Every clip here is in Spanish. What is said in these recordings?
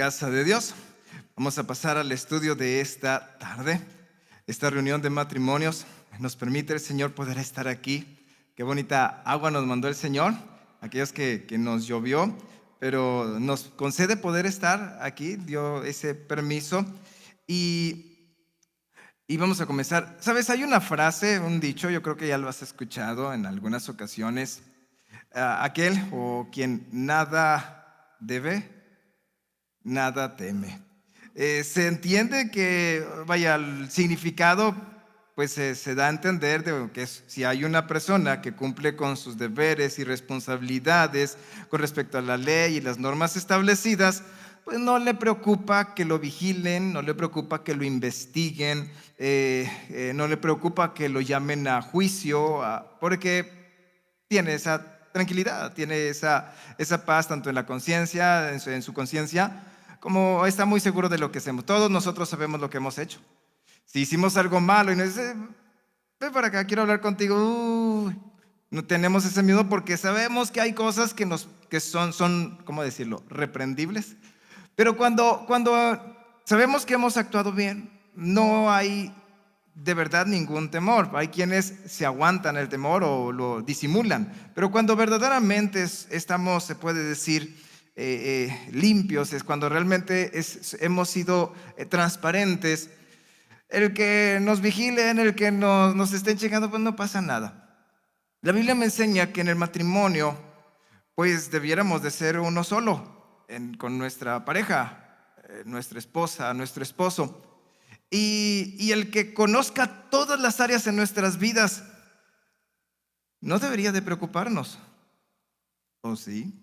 casa de Dios. Vamos a pasar al estudio de esta tarde. Esta reunión de matrimonios nos permite el Señor poder estar aquí. Qué bonita agua nos mandó el Señor, aquellos que nos llovió, pero nos concede poder estar aquí, dio ese permiso. Y vamos a comenzar. ¿Sabes? Hay una frase, un dicho, yo creo que ya lo has escuchado en algunas ocasiones. Aquel o quien nada debe, nada teme. Se entiende que, vaya, el significado pues se da a entender de que si hay una persona que cumple con sus deberes y responsabilidades con respecto a la ley y las normas establecidas, pues no le preocupa que lo vigilen, no le preocupa que lo investiguen, no le preocupa que lo llamen a juicio, porque tiene esa tranquilidad, tiene esa paz tanto en la conciencia, en su conciencia, como está muy seguro de lo que hacemos. Todos nosotros sabemos lo que hemos hecho. Si hicimos algo malo y nos dice, ven para acá, quiero hablar contigo, no tenemos ese miedo porque sabemos que hay cosas que son, ¿cómo decirlo?, reprendibles. Pero cuando sabemos que hemos actuado bien, no hay de verdad ningún temor. Hay quienes se aguantan el temor o lo disimulan, pero cuando verdaderamente estamos, se puede decir, limpios, es cuando realmente hemos sido transparentes. El que nos vigilen, el que nos estén checando, pues no pasa nada. La Biblia me enseña que en el matrimonio pues debiéramos de ser uno solo con nuestra pareja, nuestra esposa, nuestro esposo. Y el que conozca todas las áreas en nuestras vidas no debería de preocuparnos, ¿o sí?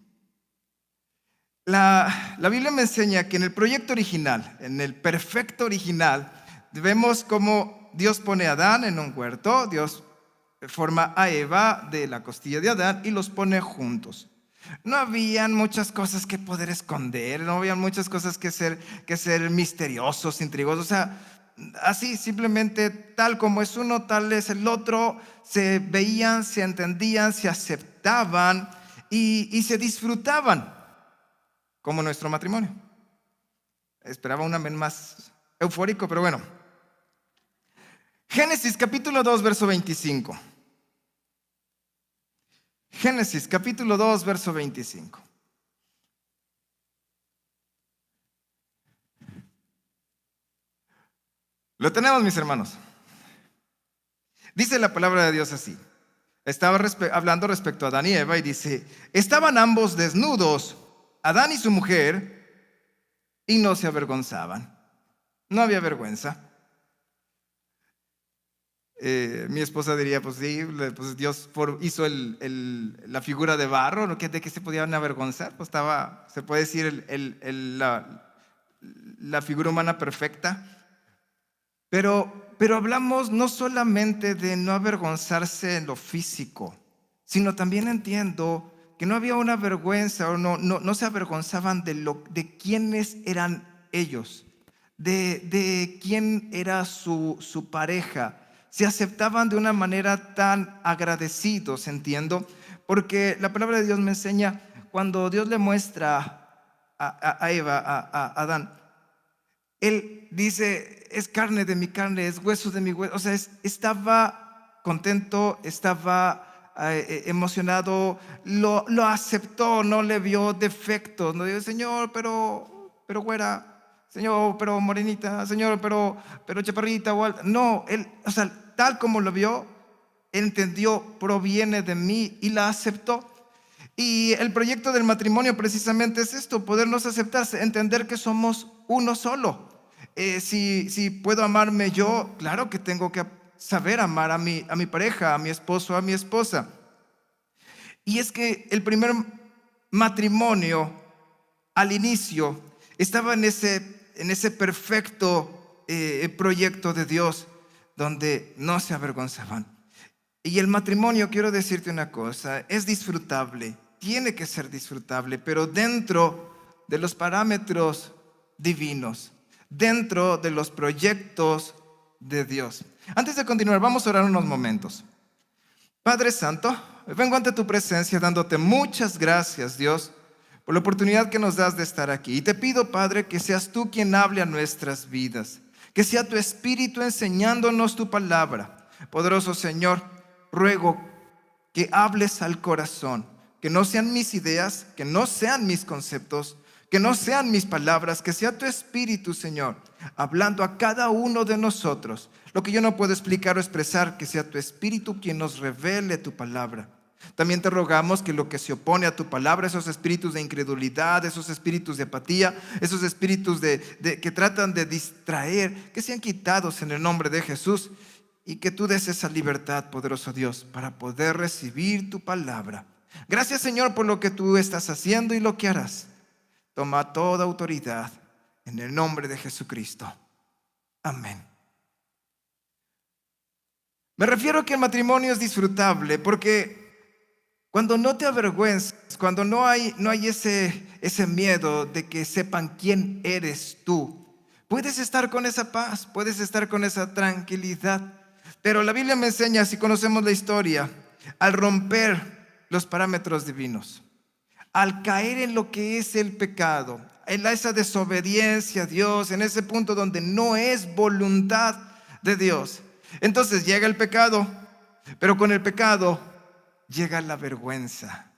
La Biblia me enseña que en el proyecto original, en el perfecto original, vemos cómo Dios pone a Adán en un huerto, Dios forma a Eva de la costilla de Adán y los pone juntos. No habían muchas cosas que poder esconder, no habían muchas cosas que ser misteriosos, intrigosos, o sea, así simplemente tal como es uno, tal es el otro, se veían, se entendían, se aceptaban y se disfrutaban, como nuestro matrimonio. Esperaba un amén más eufórico, pero bueno. Génesis capítulo 2, verso 25. Génesis capítulo 2, verso 25. Lo tenemos, mis hermanos. Dice la palabra de Dios así. Estaba hablando respecto a Adán y Eva y dice, estaban ambos desnudos, Adán y su mujer, y no se avergonzaban. No había vergüenza. Mi esposa diría, pues sí, pues Dios hizo la figura de barro, ¿no? ¿De qué se podían avergonzar? Pues se puede decir la figura humana perfecta. Pero hablamos no solamente de no avergonzarse en lo físico, sino también entiendo que no había una vergüenza o no se avergonzaban de quiénes eran ellos, de quién era su pareja. Se aceptaban de una manera tan agradecidos, entiendo, porque la palabra de Dios me enseña cuando Dios le muestra a Eva, a Adán, él dice, es carne de mi carne, es hueso de mi hueso. O sea, estaba contento, estaba emocionado, lo aceptó, no le vio defectos. No dijo, Señor, pero güera, Señor, pero morenita, Señor, pero chaparrita o alta. No, él, o sea, tal como lo vio, entendió, proviene de mí y la aceptó. Y el proyecto del matrimonio precisamente es esto, podernos aceptarse, entender que somos uno solo. Si puedo amarme yo, claro que tengo que saber amar a mi pareja, a mi esposo, a mi esposa. Y es que el primer matrimonio al inicio estaba en ese perfecto proyecto de Dios donde no se avergonzaban. Y el matrimonio, quiero decirte una cosa, es disfrutable, tiene que ser disfrutable, pero dentro de los parámetros divinos, dentro de los proyectos de Dios. Antes de continuar, vamos a orar unos momentos. Padre Santo, vengo ante tu presencia dándote muchas gracias, Dios, por la oportunidad que nos das de estar aquí. Y te pido, Padre, que seas tú quien hable a nuestras vidas, que sea tu Espíritu enseñándonos tu palabra. Poderoso Señor, ruego que hables al corazón, que no sean mis ideas, que no sean mis conceptos, que no sean mis palabras, que sea tu Espíritu, Señor, hablando a cada uno de nosotros. Lo que yo no puedo explicar o expresar, que sea tu Espíritu quien nos revele tu palabra. También te rogamos que lo que se opone a tu palabra, esos espíritus de incredulidad, esos espíritus de apatía, esos espíritus que tratan de distraer, que sean quitados en el nombre de Jesús, y que tú des esa libertad, poderoso Dios, para poder recibir tu palabra. Gracias, Señor, por lo que tú estás haciendo y lo que harás. Toma toda autoridad en el nombre de Jesucristo. Amén. Me refiero a que el matrimonio es disfrutable porque cuando no te avergüenzas, cuando no hay ese miedo de que sepan quién eres tú, puedes estar con esa paz, puedes estar con esa tranquilidad. Pero la Biblia me enseña, si conocemos la historia, al romper los parámetros divinos, al caer en lo que es el pecado, en esa desobediencia a Dios, en ese punto donde no es voluntad de Dios. Entonces llega el pecado, pero con el pecado llega la vergüenza.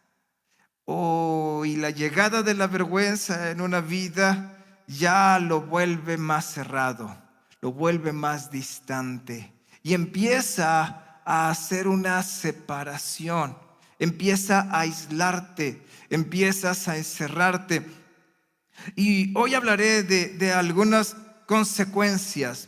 Y la llegada de la vergüenza en una vida ya lo vuelve más cerrado, lo vuelve más distante y empieza a hacer una separación, empieza a aislarte, empiezas a encerrarte. Y hoy hablaré de algunas consecuencias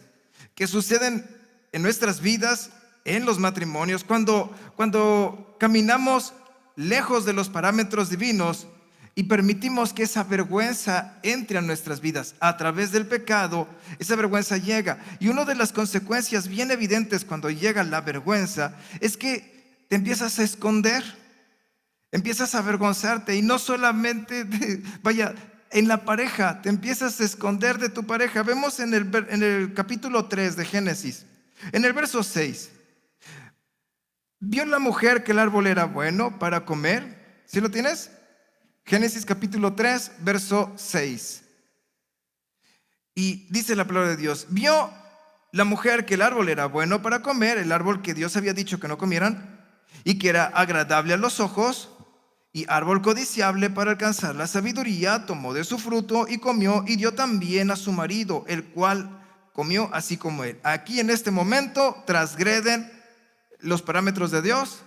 que suceden en nuestras vidas, en los matrimonios, cuando caminamos lejos de los parámetros divinos y permitimos que esa vergüenza entre a nuestras vidas a través del pecado. Esa vergüenza llega, y una de las consecuencias bien evidentes cuando llega la vergüenza es que te empiezas a esconder, empiezas a avergonzarte, y no solamente en la pareja, te empiezas a esconder de tu pareja. Vemos en el capítulo 3 de Génesis, en el verso 6. ¿Vio la mujer que el árbol era bueno para comer? ¿Sí lo tienes? Génesis capítulo 3, verso 6. Y dice la palabra de Dios: vio la mujer que el árbol era bueno para comer, el árbol que Dios había dicho que no comieran, y que era agradable a los ojos, y árbol codiciable para alcanzar la sabiduría. Tomó de su fruto y comió, y dio también a su marido, el cual comió así como él. Aquí en este momento transgreden los parámetros de Dios,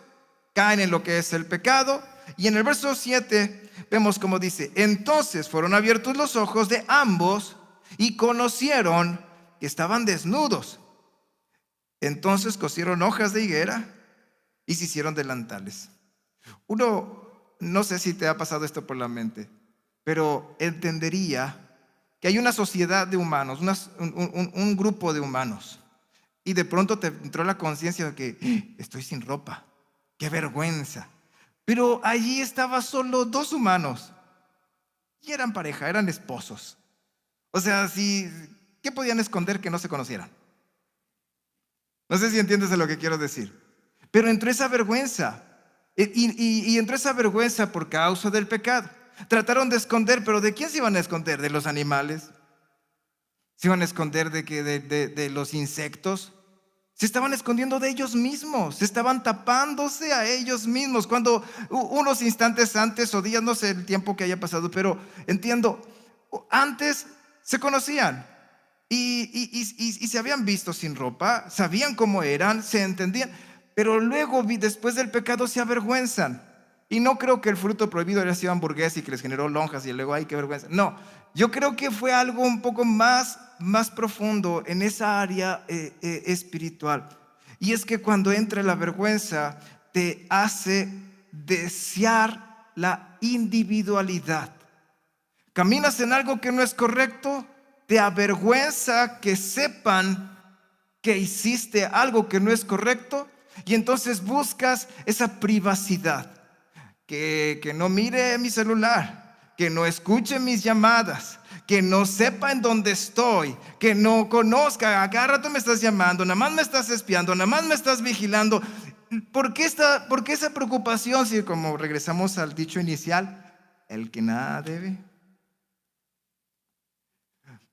caen en lo que es el pecado. Y en el verso 7 vemos como dice: entonces fueron abiertos los ojos de ambos y conocieron que estaban desnudos. Entonces cosieron hojas de higuera y se hicieron delantales. No sé si te ha pasado esto por la mente, pero entendería que hay una sociedad de humanos, un grupo de humanos, y de pronto te entró la conciencia de que estoy sin ropa, qué vergüenza. Pero allí estaban solo dos humanos, y eran pareja, eran esposos. O sea, ¿qué podían esconder que no se conocieran? No sé si entiendes de lo que quiero decir. Pero entró esa vergüenza, y entró esa vergüenza por causa del pecado. Trataron de esconder, pero ¿de quién se iban a esconder? ¿De los animales? ¿Se iban a esconder de los insectos? Se estaban escondiendo de ellos mismos, se estaban tapándose a ellos mismos. Cuando unos instantes antes o días, no sé el tiempo que haya pasado, pero entiendo, antes se conocían y se habían visto sin ropa, sabían cómo eran, se entendían, pero luego después del pecado se avergüenzan. Y no creo que el fruto prohibido haya sido hamburguesa y que les generó lonjas y luego, ay, qué vergüenza. No, yo creo que fue algo un poco más profundo en esa área espiritual. Y es que cuando entra la vergüenza, te hace desear la individualidad. Caminas en algo que no es correcto, te avergüenza que sepan que hiciste algo que no es correcto, y entonces buscas esa privacidad. Que no mire mi celular, que no escuche mis llamadas, que no sepa en dónde estoy, que no conozca. A cada rato me estás llamando, nada más me estás espiando, nada más me estás vigilando. ¿Por qué esa preocupación? Si como regresamos al dicho inicial, el que nada debe.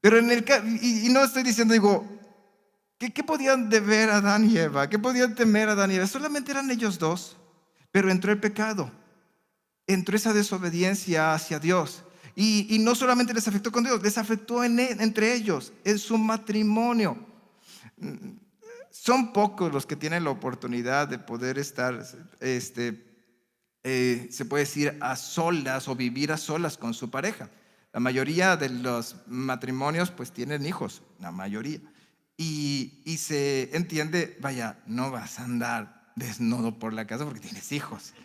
Pero y no estoy diciendo, digo, ¿qué podían deber Adán y Eva? ¿Qué podían temer Adán y Eva? Solamente eran ellos dos, pero entró el pecado, entró esa desobediencia hacia Dios. Y no solamente les afectó con Dios, les afectó entre ellos, en su matrimonio. Son pocos los que tienen la oportunidad de poder estar, se puede decir, a solas o vivir a solas con su pareja. La mayoría de los matrimonios pues tienen hijos, la mayoría. Y se entiende, vaya, no vas a andar desnudo por la casa porque tienes hijos.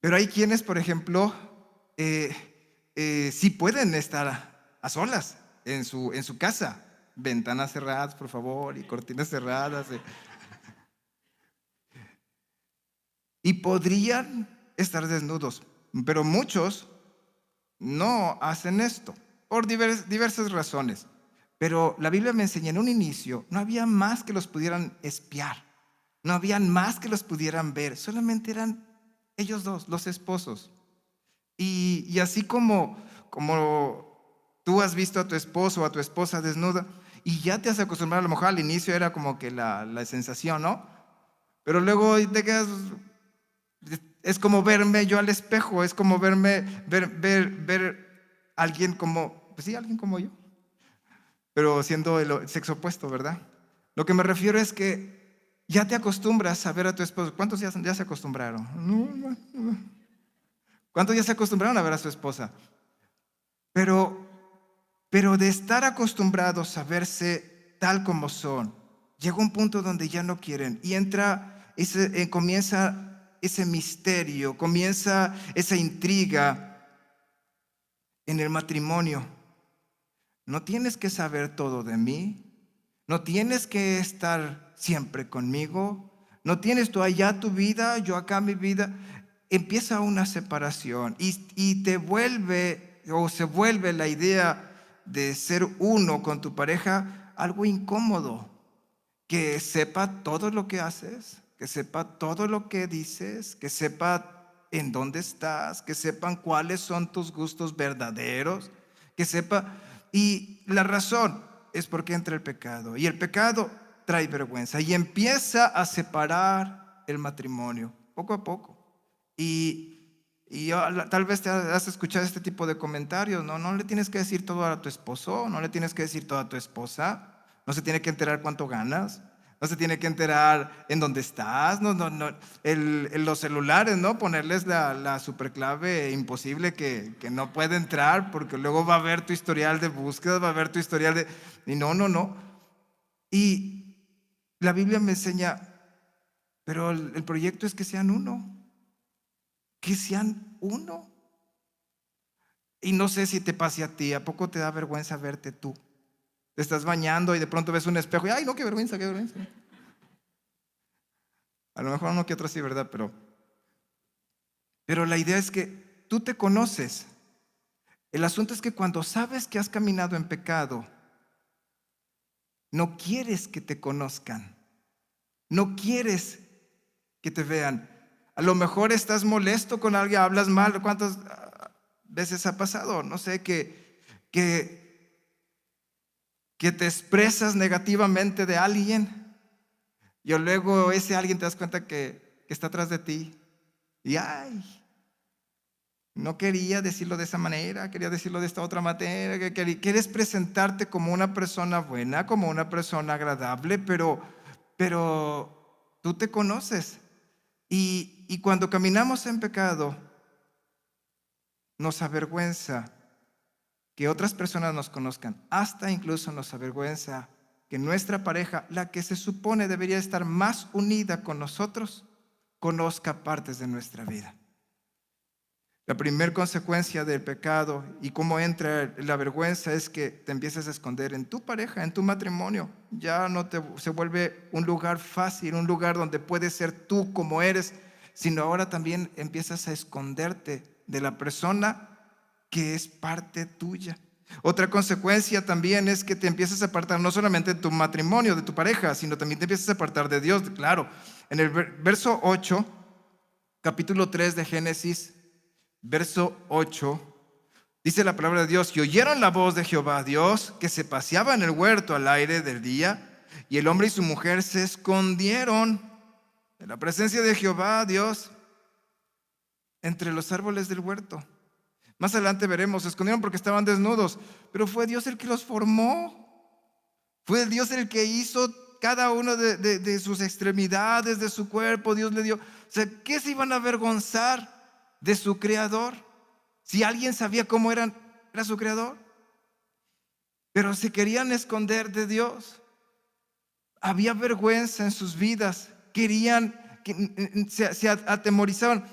Pero hay quienes, por ejemplo, sí pueden estar a solas en su casa. Ventanas cerradas, por favor, y cortinas cerradas. Y podrían estar desnudos, pero muchos no hacen esto por diversas razones. Pero la Biblia me enseña en un inicio, no había más que los pudieran espiar, no habían más que los pudieran ver, solamente eran ellos dos, los esposos. Y así como tú has visto a tu esposo o a tu esposa desnuda y ya te has acostumbrado, a lo mejor al inicio era como que la sensación, ¿no? Pero luego te quedas, es como verme yo al espejo, es como ver alguien como, pues sí, alguien como yo, pero siendo el sexo opuesto, ¿verdad? Lo que me refiero es que ya te acostumbras a ver a tu esposo. ¿Cuántos ya se acostumbraron? No. ¿Cuántos ya se acostumbraron a ver a su esposa? Pero de estar acostumbrados a verse tal como son, llega un punto donde ya no quieren y comienza ese misterio, comienza esa intriga en el matrimonio. No tienes que saber todo de mí, no tienes que estar siempre conmigo, no tienes tú allá tu vida, yo acá mi vida. Empieza una separación y te vuelve o se vuelve la idea de ser uno con tu pareja algo incómodo. Que sepa todo lo que haces, que sepa todo lo que dices, que sepa en dónde estás, que sepan cuáles son tus gustos verdaderos, que sepa. Y la razón es porque entra el pecado. Y el pecado trae vergüenza y empieza a separar el matrimonio poco a poco. Y tal vez te has escuchado este tipo de comentarios, ¿no? No le tienes que decir todo a tu esposo, no le tienes que decir todo a tu esposa, no se tiene que enterar cuánto ganas, no se tiene que enterar en dónde estás, no. Los celulares, ¿no? Ponerles la superclave imposible que no puede entrar porque luego va a ver tu historial de búsqueda, va a ver tu historial de... Y no. Y la Biblia me enseña, pero el proyecto es que sean uno. Que sean uno. Y no sé si te pase a ti, ¿a poco te da vergüenza verte tú? Te estás bañando y de pronto ves un espejo y ¡ay, no, qué vergüenza, qué vergüenza! A lo mejor uno que otro sí, ¿verdad? Pero la idea es que tú te conoces. El asunto es que cuando sabes que has caminado en pecado, no quieres que te conozcan, no quieres que te vean. A lo mejor estás molesto con alguien, hablas mal. ¿Cuántas veces ha pasado? No sé, que te expresas negativamente de alguien y luego ese alguien te das cuenta que está atrás de ti. Y ay, no quería decirlo de esa manera, quería decirlo de esta otra manera. Quieres presentarte como una persona buena, como una persona agradable, pero tú te conoces. Y cuando caminamos en pecado, nos avergüenza que otras personas nos conozcan. Hasta incluso nos avergüenza que nuestra pareja, la que se supone debería estar más unida con nosotros, conozca partes de nuestra vida. La primera consecuencia del pecado y cómo entra la vergüenza es que te empiezas a esconder en tu pareja, en tu matrimonio. Ya no se vuelve un lugar fácil, un lugar donde puedes ser tú como eres, sino ahora también empiezas a esconderte de la persona que es parte tuya. Otra consecuencia también es que te empiezas a apartar no solamente de tu matrimonio, de tu pareja, sino también te empiezas a apartar de Dios. Claro, en el verso 8 capítulo 3 de Génesis, verso 8, dice la palabra de Dios: y oyeron la voz de Jehová Dios, que se paseaba en el huerto al aire del día, y el hombre y su mujer se escondieron de la presencia de Jehová Dios entre los árboles del huerto. Más adelante veremos, se escondieron porque estaban desnudos, pero fue Dios el que los formó. Fue Dios el que hizo cada uno de sus extremidades, de su cuerpo. Dios le dio. O sea, ¿qué se iban a avergonzar de su creador? Si alguien sabía cómo era su creador. Pero se querían esconder de Dios. Había vergüenza en sus vidas. Se atemorizaban.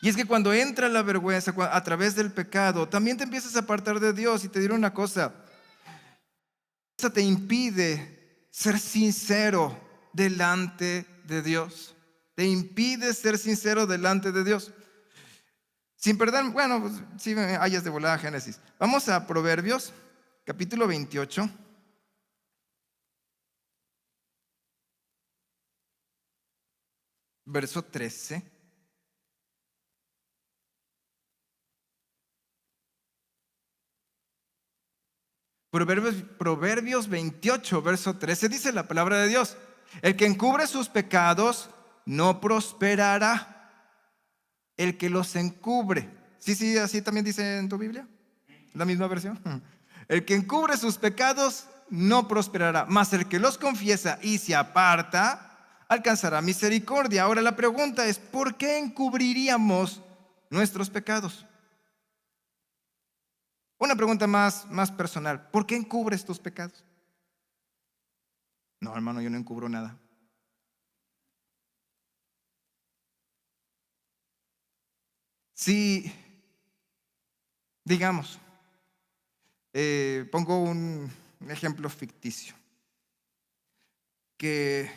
Y es que cuando entra la vergüenza a través del pecado, también te empiezas a apartar de Dios. Y te diré una cosa: eso te impide ser sincero delante de Dios. Te impide ser sincero delante de Dios. Sin perder, bueno, pues, si me hayas de volada Génesis. Vamos a Proverbios, capítulo 28. Verso 13. Proverbios 28, verso 13, dice la palabra de Dios: el que encubre sus pecados no prosperará. El que los encubre. Sí, así también dice en tu Biblia, la misma versión. El que encubre sus pecados no prosperará, mas el que los confiesa y se aparta alcanzará misericordia. Ahora la pregunta es: ¿por qué encubriríamos nuestros pecados? Una pregunta más personal: ¿por qué encubres tus pecados? No, hermano, yo no encubro nada. Si, digamos, pongo un ejemplo ficticio, que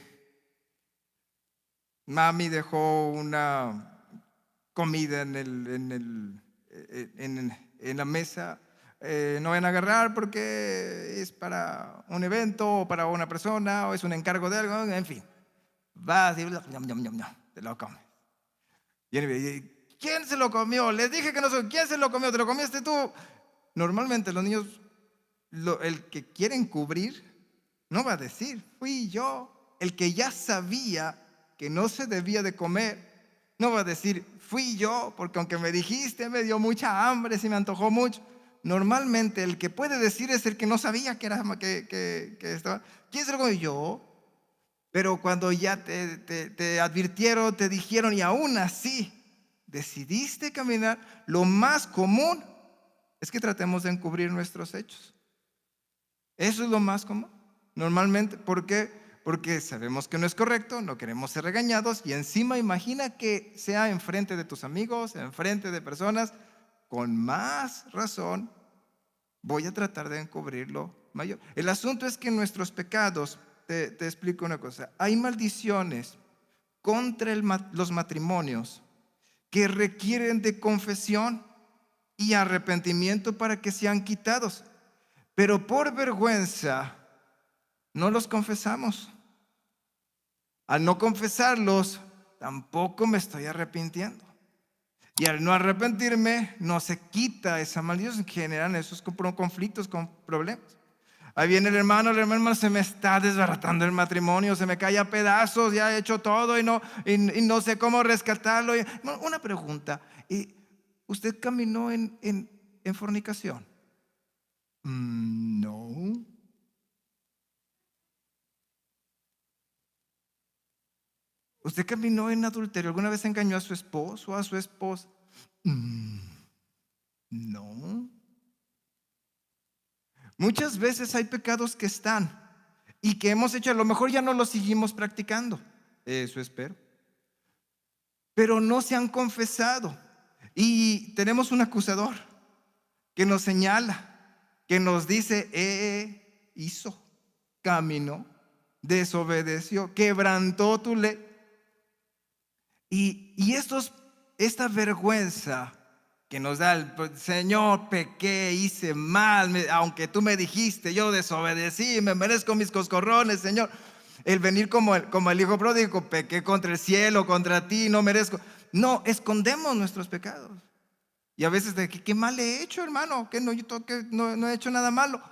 mami dejó una comida en la mesa. No van a agarrar porque es para un evento o para una persona o es un encargo de algo, en fin. Vas y te lo comes. Y ¿quién se lo comió? Les dije que no soy. ¿Quién se lo comió? ¿Te lo comiste tú? Normalmente los niños, el que quieren cubrir, no va a decir: fui yo. El que ya sabía que no se debía de comer, no va a decir: fui yo, porque aunque me dijiste, me dio mucha hambre, se me antojó mucho. Normalmente el que puede decir es el que no sabía que estaba. ¿Quién se lo comió? Yo. Pero cuando ya te advirtieron, te dijeron y aún así decidiste caminar, lo más común es que tratemos de encubrir nuestros hechos. Eso es lo más común. Normalmente, ¿por qué? Porque sabemos que no es correcto, no queremos ser regañados, y encima imagina que sea enfrente de tus amigos, enfrente de personas. Con más razón voy a tratar de encubrirlo mayor. El asunto es que en nuestros pecados, te explico una cosa: hay maldiciones contra los matrimonios que requieren de confesión y arrepentimiento para que sean quitados, pero por vergüenza no los confesamos. Al no confesarlos, tampoco me estoy arrepintiendo. Y al no arrepentirme, no se quita esa maldición, generan esos conflictos, con problemas. Ahí viene el hermano, se me está desbaratando el matrimonio, se me cae a pedazos, ya he hecho todo y no sé cómo rescatarlo. Una pregunta: ¿usted caminó en fornicación? No. ¿Usted caminó en adulterio? ¿Alguna vez engañó a su esposo o a su esposa? No. Muchas veces hay pecados que están y que hemos hecho, a lo mejor ya no los seguimos practicando, eso espero, pero no se han confesado. Y tenemos un acusador que nos señala, que nos dice: hizo, caminó, desobedeció, quebrantó tu ley. Y esta vergüenza que nos da el Señor: pequé, hice mal, aunque tú me dijiste, yo desobedecí, me merezco mis coscorrones, Señor. El venir como el hijo pródigo: pequé contra el cielo, contra ti, no merezco. no escondemos nuestros pecados. Y a veces de que qué mal he hecho, hermano, que no he hecho nada malo.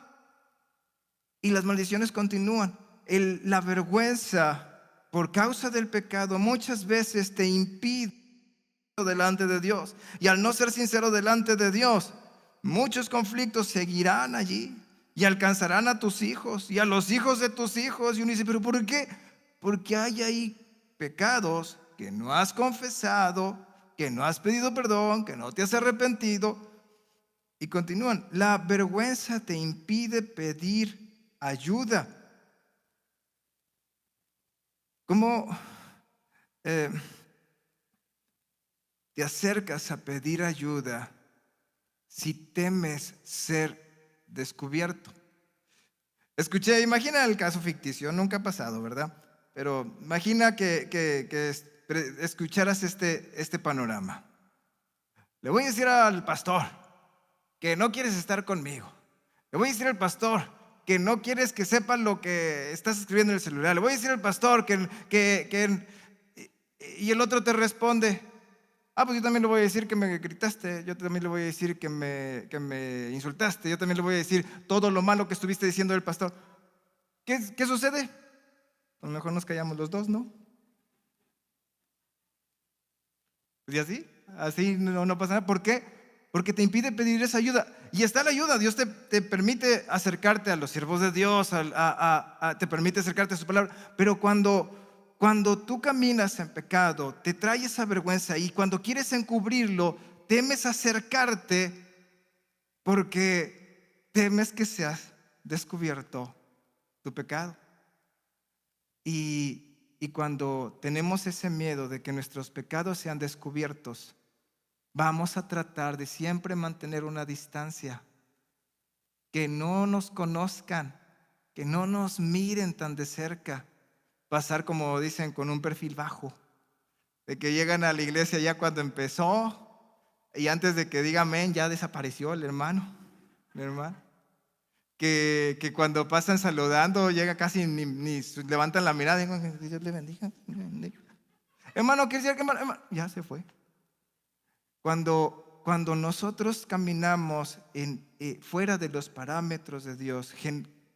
Y las maldiciones continúan. La vergüenza por causa del pecado muchas veces te impide delante de Dios. Y al no ser sincero delante de Dios, muchos conflictos seguirán allí y alcanzarán a tus hijos y a los hijos de tus hijos. Y uno dice, ¿pero por qué? Porque hay ahí pecados que no has confesado, que no has pedido perdón, que no te has arrepentido. Y continúan, la vergüenza te impide pedir ayuda. ¿Cómo te acercas a pedir ayuda si temes ser descubierto? Imagina el caso ficticio, nunca ha pasado, ¿verdad? Pero imagina que escucharas este panorama. Le voy a decir al pastor que no quieres estar conmigo. Le voy a decir al pastor que no quieres que sepan lo que estás escribiendo en el celular. Le voy a decir al pastor y el otro te responde, pues yo también le voy a decir que me gritaste, yo también le voy a decir que me insultaste, yo también le voy a decir todo lo malo que estuviste diciendo del pastor. ¿Qué sucede? A lo mejor nos callamos los dos, ¿no? ¿Y así no pasa nada? ¿Por qué? Porque te impide pedir esa ayuda. Y está la ayuda. Dios te permite acercarte a los siervos de Dios, te permite acercarte a su palabra. Pero cuando tú caminas en pecado, te trae esa vergüenza y cuando quieres encubrirlo, temes acercarte porque temes que seas descubierto tu pecado. Y cuando tenemos ese miedo de que nuestros pecados sean descubiertos, vamos a tratar de siempre mantener una distancia, que no nos conozcan, que no nos miren tan de cerca, pasar como dicen con un perfil bajo, de que llegan a la iglesia ya cuando empezó y antes de que diga amén ya desapareció el hermano, que cuando pasan saludando llega casi ni levantan la mirada y digo, Dios le bendiga, hermano, ¿qué decir? Hermano, ya se fue. Cuando nosotros caminamos fuera de los parámetros de Dios,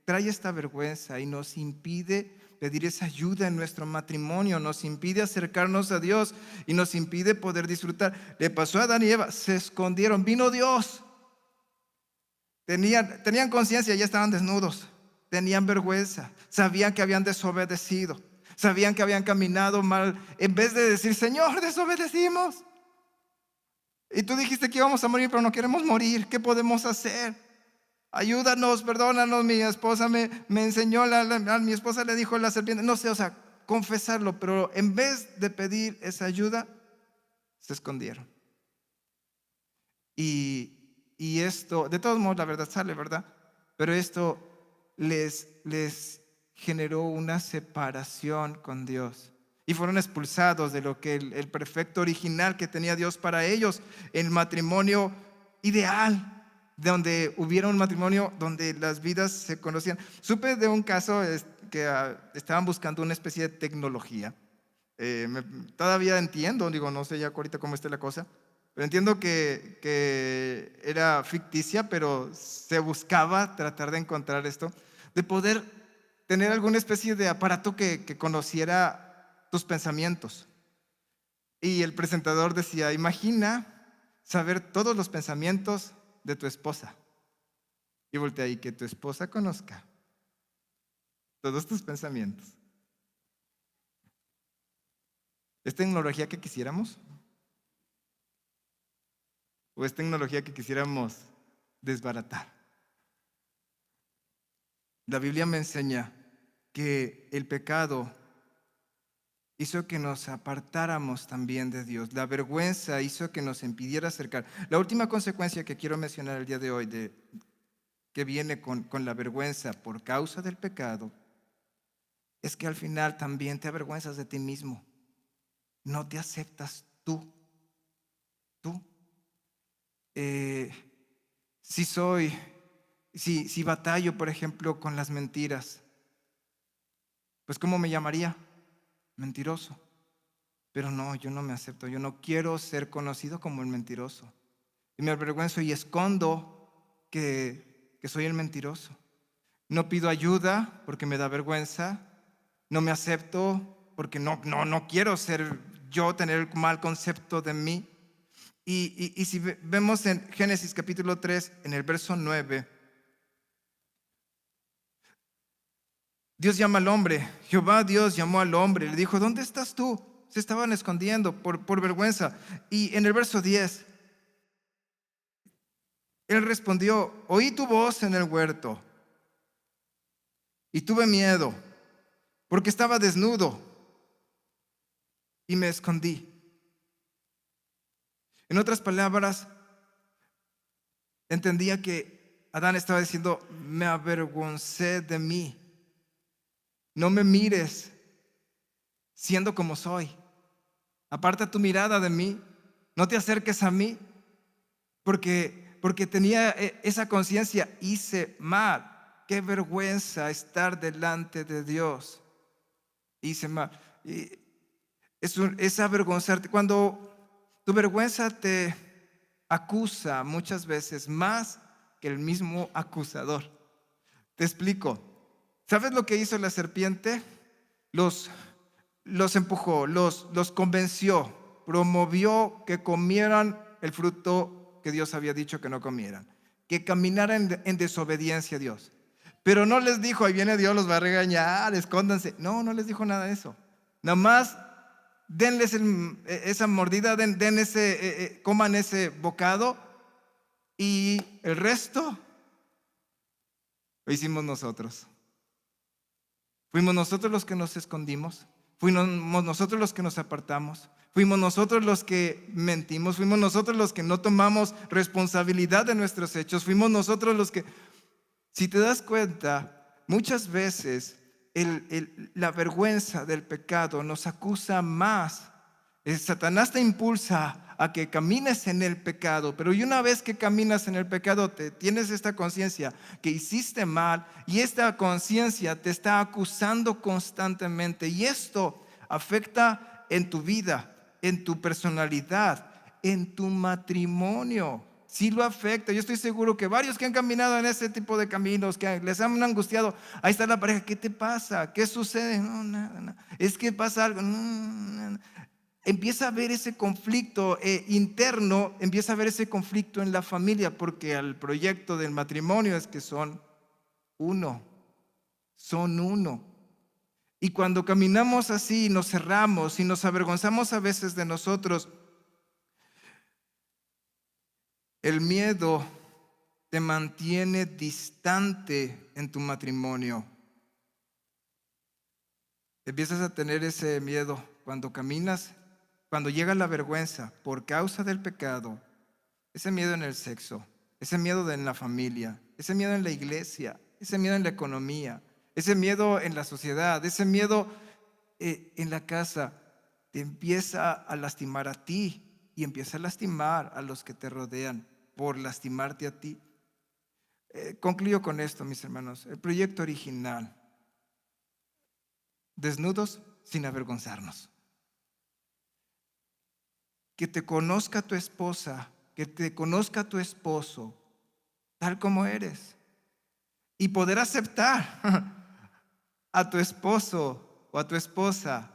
trae esta vergüenza y nos impide pedir esa ayuda en nuestro matrimonio, nos impide acercarnos a Dios y nos impide poder disfrutar. Le pasó a Adán y Eva, se escondieron, vino Dios. Tenían conciencia, ya estaban desnudos, tenían vergüenza, sabían que habían desobedecido, sabían que habían caminado mal. En vez de decir, Señor, desobedecimos. Y tú dijiste que íbamos a morir, pero no queremos morir. ¿Qué podemos hacer? Ayúdanos, perdónanos. Mi esposa me enseñó, a mi esposa le dijo la serpiente. No sé, confesarlo. Pero en vez de pedir esa ayuda, se escondieron. Y esto, de todos modos, la verdad sale, ¿verdad? Pero esto les generó una separación con Dios. Y fueron expulsados de lo que el perfecto original que tenía Dios para ellos, el matrimonio ideal, donde hubiera un matrimonio donde las vidas se conocían. Supe de un caso que estaban buscando una especie de tecnología. Todavía entiendo, no sé ya ahorita cómo está la cosa, pero entiendo que era ficticia, pero se buscaba tratar de encontrar esto, de poder tener alguna especie de aparato que conociera tus pensamientos. Y el presentador decía, imagina saber todos los pensamientos de tu esposa. Y voltea y que tu esposa conozca todos tus pensamientos. ¿Es tecnología que quisiéramos? ¿O es tecnología que quisiéramos desbaratar? La Biblia me enseña que el pecado hizo que nos apartáramos también de Dios. La vergüenza hizo que nos impidiera acercar. La última consecuencia que quiero mencionar el día de hoy, que viene con la vergüenza por causa del pecado, es que al final también te avergüenzas de ti mismo. No te aceptas tú. Si batallo, por ejemplo, con las mentiras, pues ¿cómo me llamaría? Mentiroso. Pero no, yo no me acepto, yo no quiero ser conocido como el mentiroso. Y me avergüenzo y escondo que soy el mentiroso. No pido ayuda porque me da vergüenza. No me acepto porque no quiero ser yo, tener el mal concepto de mí. Y si vemos en Génesis capítulo 3, en el verso 9, Dios llama al hombre. Jehová Dios llamó al hombre. Le dijo, ¿dónde estás tú? Se estaban escondiendo por vergüenza. Y en el verso 10, él respondió, oí tu voz en el huerto y tuve miedo porque estaba desnudo y me escondí. En otras palabras, entendía que Adán estaba diciendo, me avergoncé de mí. No me mires siendo como soy. Aparta tu mirada de mí. No te acerques a mí. Porque tenía esa conciencia, hice mal. Qué vergüenza estar delante de Dios. Hice mal. Y es avergonzarte. Cuando tu vergüenza te acusa muchas veces más que el mismo acusador. Te explico. ¿Sabes lo que hizo la serpiente? Los empujó, los convenció, promovió que comieran el fruto que Dios había dicho que no comieran, que caminaran en desobediencia a Dios. Pero no les dijo, ahí viene Dios, los va a regañar, escóndanse. No les dijo nada de eso. Nada más denles esa mordida, coman ese bocado y el resto lo hicimos nosotros. Fuimos nosotros los que nos escondimos, fuimos nosotros los que nos apartamos, fuimos nosotros los que mentimos, fuimos nosotros los que no tomamos responsabilidad de nuestros hechos, fuimos nosotros los que, si te das cuenta, muchas veces la vergüenza del pecado nos acusa más. Satanás te impulsa a que camines en el pecado, pero y una vez que caminas en el pecado tienes esta conciencia que hiciste mal y esta conciencia te está acusando constantemente y esto afecta en tu vida, en tu personalidad, en tu matrimonio. Sí lo afecta. Yo estoy seguro que varios que han caminado en ese tipo de caminos, que les han angustiado, ahí está la pareja, ¿qué te pasa? ¿Qué sucede? No, nada. Es que pasa algo. No. Empieza a haber ese conflicto interno, empieza a haber ese conflicto en la familia, porque el proyecto del matrimonio es que son uno. Y cuando caminamos así, nos cerramos y nos avergonzamos a veces de nosotros, el miedo te mantiene distante en tu matrimonio. Empiezas a tener ese miedo cuando caminas. Cuando llega la vergüenza por causa del pecado, ese miedo en el sexo, ese miedo en la familia, ese miedo en la iglesia, ese miedo en la economía, ese miedo en la sociedad, ese miedo en la casa, te empieza a lastimar a ti y empieza a lastimar a los que te rodean por lastimarte a ti. Concluyo con esto, mis hermanos. El proyecto original, desnudos sin avergonzarnos. Que te conozca tu esposa, que te conozca tu esposo, tal como eres. Y poder aceptar a tu esposo o a tu esposa,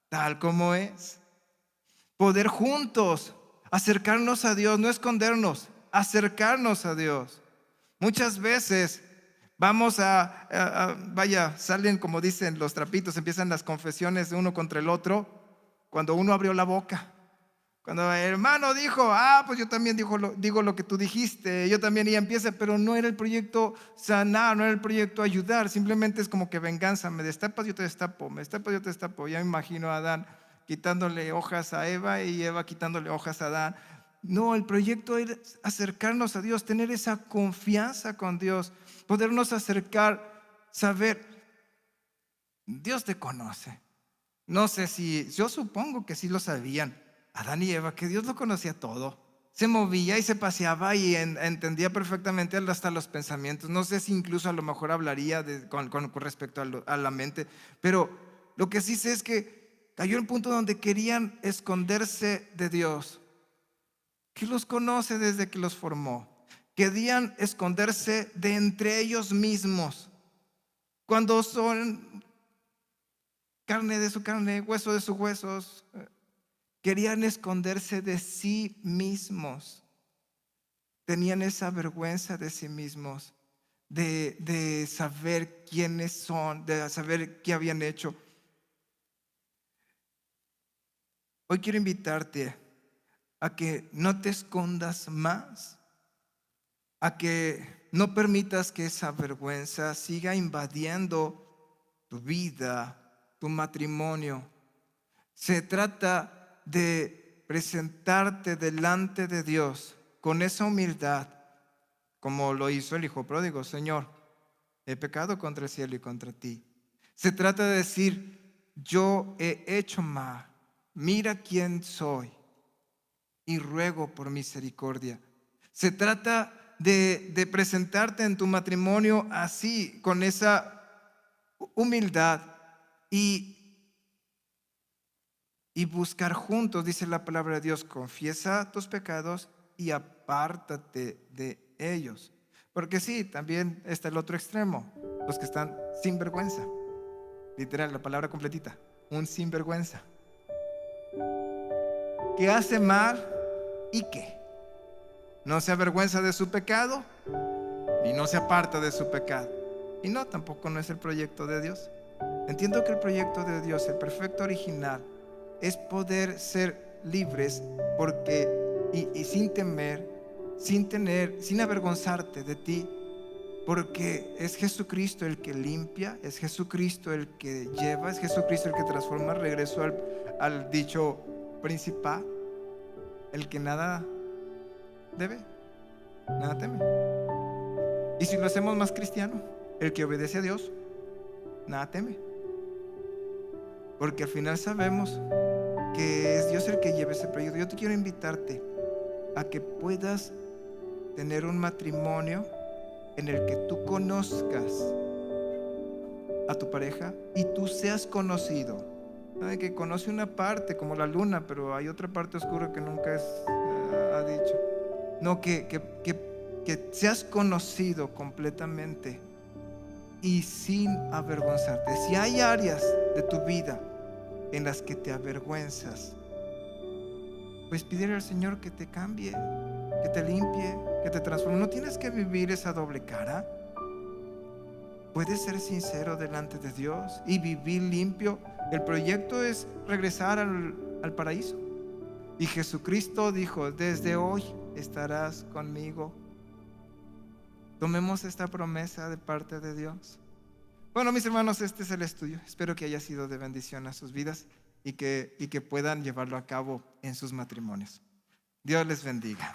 tal como es. Poder juntos acercarnos a Dios, no escondernos, acercarnos a Dios. Muchas veces vamos salen como dicen los trapitos, empiezan las confesiones de uno contra el otro, cuando uno abrió la boca. Cuando el hermano dijo, pues yo también digo lo que tú dijiste, yo también, y empieza, pero no era el proyecto sanar, no era el proyecto ayudar, simplemente es como que venganza, me destapas, yo te destapo, me destapas, yo te destapo. Ya me imagino a Adán quitándole hojas a Eva y Eva quitándole hojas a Adán. No, el proyecto es acercarnos a Dios, tener esa confianza con Dios, podernos acercar, saber, Dios te conoce. No sé yo supongo que sí lo sabían. Adán y Eva, que Dios lo conocía todo. Se movía y se paseaba y entendía perfectamente hasta los pensamientos. No sé si incluso a lo mejor hablaría con respecto a la mente. Pero lo que sí sé es que Cayó en un punto donde querían esconderse de Dios, que los conoce desde que los formó. Querían esconderse de entre ellos mismos, cuando son carne de su carne, hueso de sus huesos. Querían esconderse de sí mismos. Tenían esa vergüenza de sí mismos, de saber quiénes son, de saber qué habían hecho. Hoy quiero invitarte a que no te escondas más, a que no permitas que esa vergüenza siga invadiendo tu vida, tu matrimonio. Se trata de presentarte delante de Dios con esa humildad, como lo hizo el hijo pródigo. Señor, he pecado contra el cielo y contra ti. Se trata de decir, yo he hecho mal, mira quién soy y ruego por misericordia. Se trata de presentarte en tu matrimonio así, con esa humildad y buscar juntos, dice la palabra de Dios, confiesa tus pecados y apártate de ellos. Porque sí, también está el otro extremo, los que están sin vergüenza. Literal, la palabra completita, un sinvergüenza. Que hace mal y que no se avergüenza de su pecado y no se aparta de su pecado. Y no, tampoco no es el proyecto de Dios. Entiendo que el proyecto de Dios, el perfecto original, es poder ser libres porque y sin temer, sin avergonzarte de ti, porque es Jesucristo el que limpia, es Jesucristo el que lleva, es Jesucristo el que transforma. Regreso al dicho principal, el que nada debe, nada teme. Y si lo hacemos más cristiano, el que obedece a Dios, nada teme. Porque al final sabemos que es Dios el que lleva ese proyecto. Yo te quiero invitarte a que puedas tener un matrimonio en el que tú conozcas a tu pareja y tú seas conocido. ¿Sabe? Que conoce una parte como la luna, pero hay otra parte oscura que nunca ha dicho. No, que seas conocido completamente y sin avergonzarte. Si hay áreas de tu vida en las que te avergüenzas, pues pídele al Señor que te cambie, que te limpie, que te transforme. No tienes que vivir esa doble cara. Puedes ser sincero delante de Dios y vivir limpio. El proyecto es regresar al paraíso. Y Jesucristo dijo, desde hoy estarás conmigo. Tomemos esta promesa de parte de Dios. Bueno, mis hermanos, este es el estudio. Espero que haya sido de bendición a sus vidas y que puedan llevarlo a cabo en sus matrimonios. Dios les bendiga.